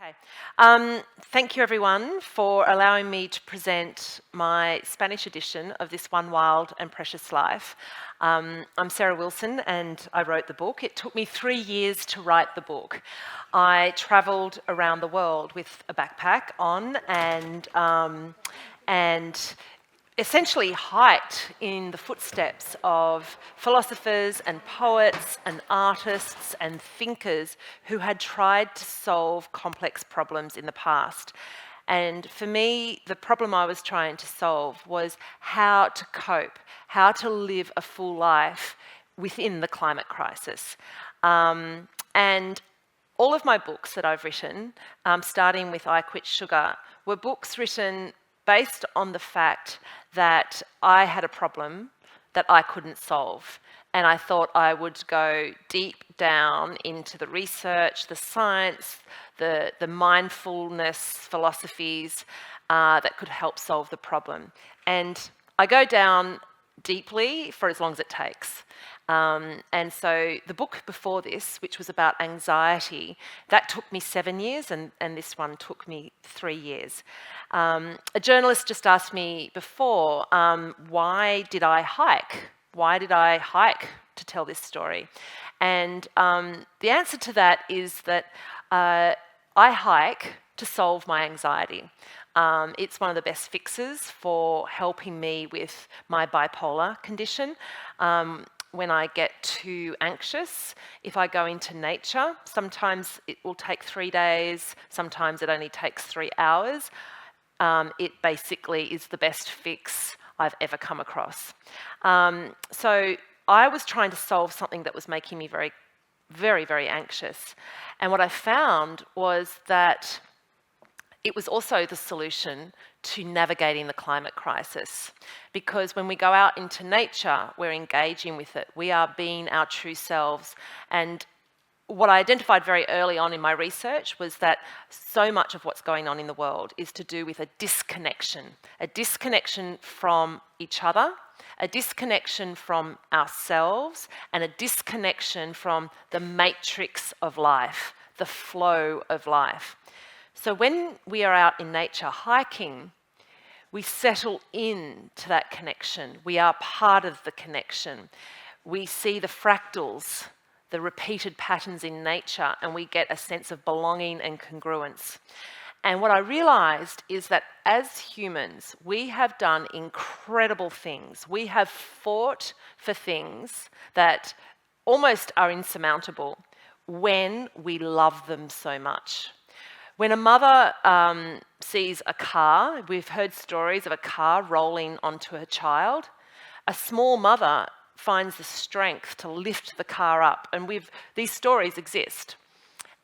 Okay. Thank you everyone for allowing me to present my Spanish edition of this One Wild and Precious Life. I'm Sarah Wilson and I wrote the book. It took me 3 years to write the book. I travelled around the world with a backpack on and essentially hiked in the footsteps of philosophers and poets and artists and thinkers who had tried to solve complex problems in the past. And for me, the problem I was trying to solve was how to cope, how to live a full life within the climate crisis. And all of my books that I've written, starting with I Quit Sugar, were books written based on the fact that I had a problem that I couldn't solve. And I thought I would go deep down into the research, the science, the mindfulness philosophies that could help solve the problem. And I go down deeply for as long as it takes. And so the book before this, which was about anxiety, that took me 7 years, and this one took me 3 years. A journalist just asked me before, why did I hike? Why did I hike to tell this story? And the answer to that is that I hike to solve my anxiety. It's one of the best fixes for helping me with my bipolar condition. When I get too anxious, if I go into nature, sometimes it will take 3 days, sometimes it only takes 3 hours. It basically is the best fix I've ever come across. So I was trying to solve something that was making me very, very, very anxious. And what I found was that it was also the solution to navigating the climate crisis. Because when we go out into nature, we're engaging with it. We are being our true selves. And what I identified very early on in my research was that so much of what's going on in the world is to do with a disconnection from each other, a disconnection from ourselves, and a disconnection from the matrix of life, the flow of life. So when we are out in nature hiking, we settle into that connection. We are part of the connection. We see the fractals, the repeated patterns in nature, and we get a sense of belonging and congruence. And what I realized is that as humans, we have done incredible things. We have fought for things that almost are insurmountable when we love them so much. When a mother sees a car, we've heard stories of a car rolling onto her child. A small mother finds the strength to lift the car up, and these stories exist.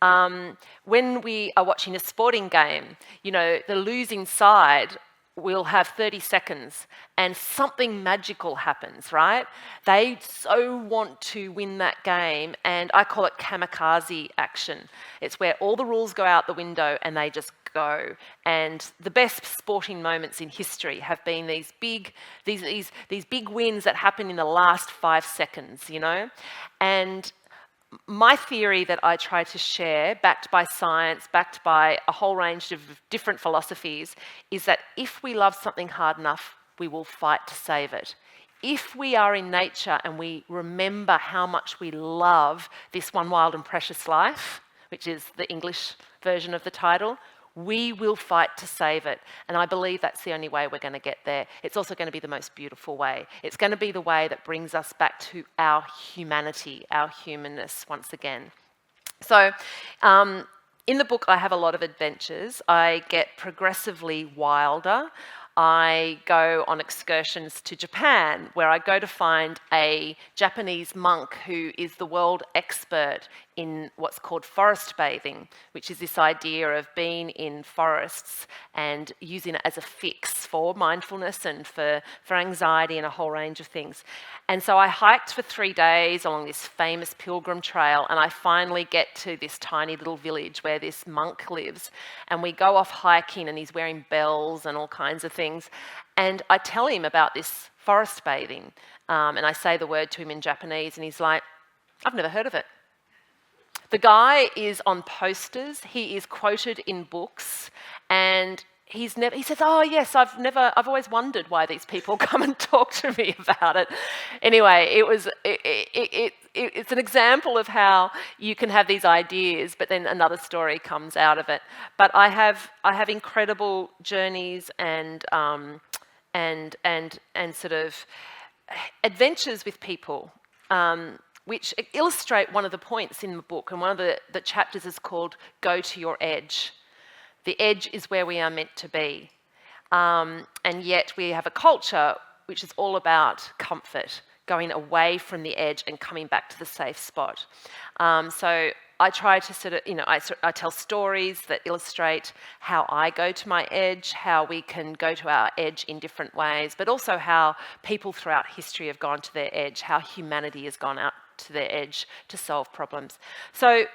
When we are watching a sporting game, the losing side will have 30 seconds and something magical happens, right? They so want to win that game, and I call it kamikaze action. It's where all the rules go out the window and they just go. And the best sporting moments in history have been these big wins that happen in the last 5 seconds, And my theory that I try to share, backed by science, backed by a whole range of different philosophies, is that if we love something hard enough, we will fight to save it. If we are in nature and we remember how much we love this one wild and precious life, which is the English version of the title, we will fight to save it. And I believe that's the only way we're going to get there. It's also going to be the most beautiful way. It's going to be the way that brings us back to our humanity, our humanness once again. So in the book, I have a lot of adventures. I get progressively wilder. I go on excursions to Japan, where I go to find a Japanese monk who is the world expert in what's called forest bathing, which is this idea of being in forests and using it as a fix for mindfulness and for anxiety and a whole range of things. And so I hiked for 3 days along this famous pilgrim trail, and I finally get to this tiny little village where this monk lives. And we go off hiking, and he's wearing bells and all kinds of things. And I tell him about this forest bathing, and I say the word to him in Japanese, and he's like, "I've never heard of it." The guy is on posters, he is quoted in books, and he says, "Oh yes, I've always wondered why these people come and talk to me about it." Anyway, it's an example of how you can have these ideas, but then another story comes out of it. But I have incredible journeys and sort of adventures with people, which illustrate one of the points in the book, and one of the chapters is called "Go to Your Edge." The edge is where we are meant to be. And yet we have a culture which is all about comfort, going away from the edge and coming back to the safe spot. So I try to sort of, I tell stories that illustrate how I go to my edge, how we can go to our edge in different ways, but also how people throughout history have gone to their edge, how humanity has gone out to their edge to solve problems. So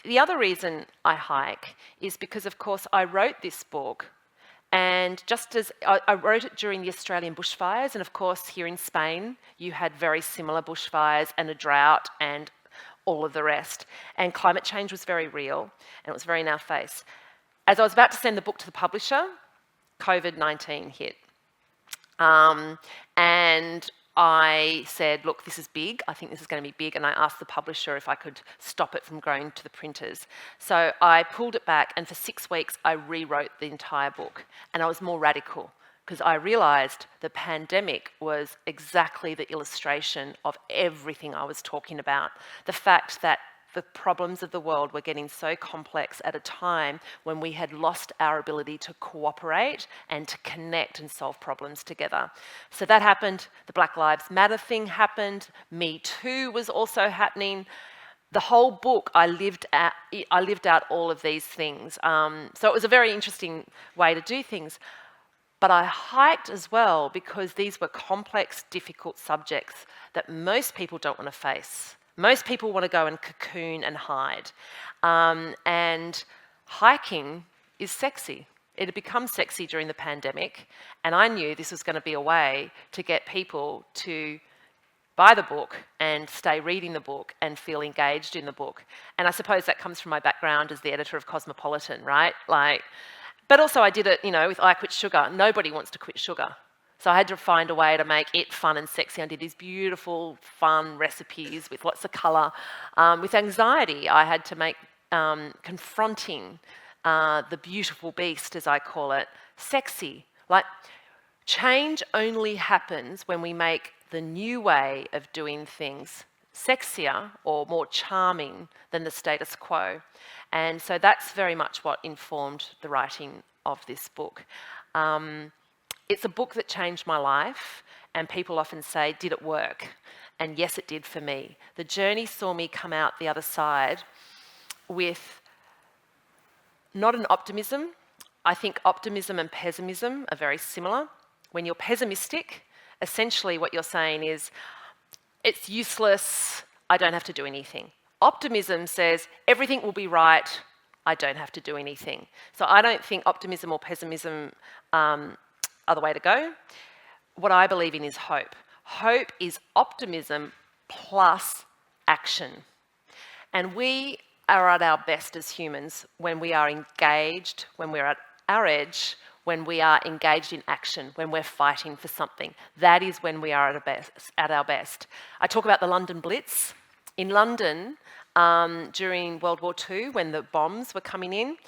the other reason I hike is because, of course, I wrote this book, and just as I wrote it during the Australian bushfires, and of course here in Spain you had very similar bushfires and a drought and all of the rest, and climate change was very real and it was very in our face. As I was about to send the book to the publisher, COVID-19 hit, and I said, look, this is big, I think this is going to be big, and I asked the publisher if I could stop it from going to the printers. So I pulled it back, and for 6 weeks I rewrote the entire book, and I was more radical, because I realised the pandemic was exactly the illustration of everything I was talking about. The fact that the problems of the world were getting so complex at a time when we had lost our ability to cooperate and to connect and solve problems together. So that happened. The Black Lives Matter thing happened. Me Too was also happening. The whole book, I lived out all of these things. So it was a very interesting way to do things. But I hiked as well because these were complex, difficult subjects that most people don't want to face. Most people want to go and cocoon and hide. And hiking is sexy. It had become sexy during the pandemic, and I knew this was going to be a way to get people to buy the book and stay reading the book and feel engaged in the book. And I suppose that comes from my background as the editor of Cosmopolitan, right? But also I did it, with I Quit Sugar. Nobody wants to quit sugar. So I had to find a way to make it fun and sexy. I did these beautiful, fun recipes with lots of colour. With anxiety, I had to make confronting the beautiful beast, as I call it, sexy. Change only happens when we make the new way of doing things sexier or more charming than the status quo. And so that's very much what informed the writing of this book. It's a book that changed my life, and people often say, did it work? And yes, it did for me. The journey saw me come out the other side with not an optimism. I think optimism and pessimism are very similar. When you're pessimistic, essentially what you're saying is, it's useless, I don't have to do anything. Optimism says, everything will be right, I don't have to do anything. So I don't think optimism or pessimism are the way to go. What I believe in is hope. Hope is optimism plus action. And we are at our best as humans when we are engaged, when we're at our edge, when we are engaged in action, when we're fighting for something. That is when we are at our best. I talk about the London Blitz. In London, during World War II, when the bombs were coming in,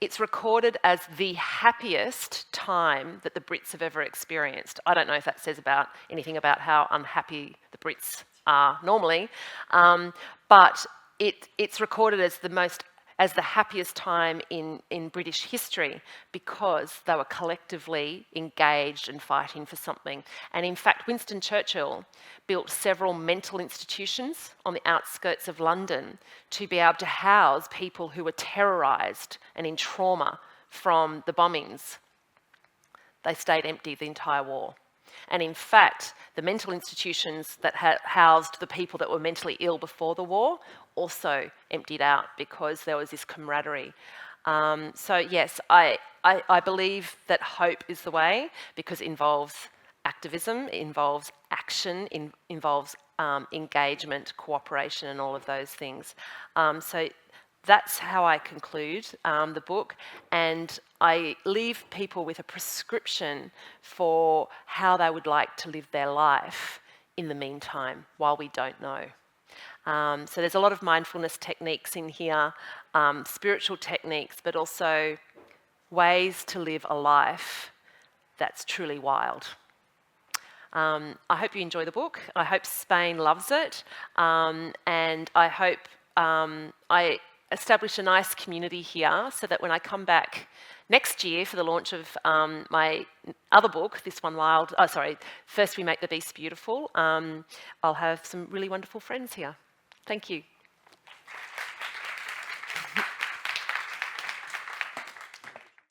it's recorded as the happiest time that the Brits have ever experienced. I don't know if that says anything about how unhappy the Brits are normally, but it's recorded as the happiest time in British history because they were collectively engaged and fighting for something. And in fact, Winston Churchill built several mental institutions on the outskirts of London to be able to house people who were terrorised and in trauma from the bombings. They stayed empty the entire war. And in fact, the mental institutions that housed the people that were mentally ill before the war also emptied out because there was this camaraderie. So yes, I believe that hope is the way because it involves activism, it involves action, involves engagement, cooperation, and all of those things. So that's how I conclude the book, and I leave people with a prescription for how they would like to live their life in the meantime, while we don't know. So there's a lot of mindfulness techniques in here, spiritual techniques, but also ways to live a life that's truly wild. I hope you enjoy the book. I hope Spain loves it, and I hope I establish a nice community here so that when I come back next year for the launch of my other book, this one, First We Make the Beast Beautiful, I'll have some really wonderful friends here. Thank you.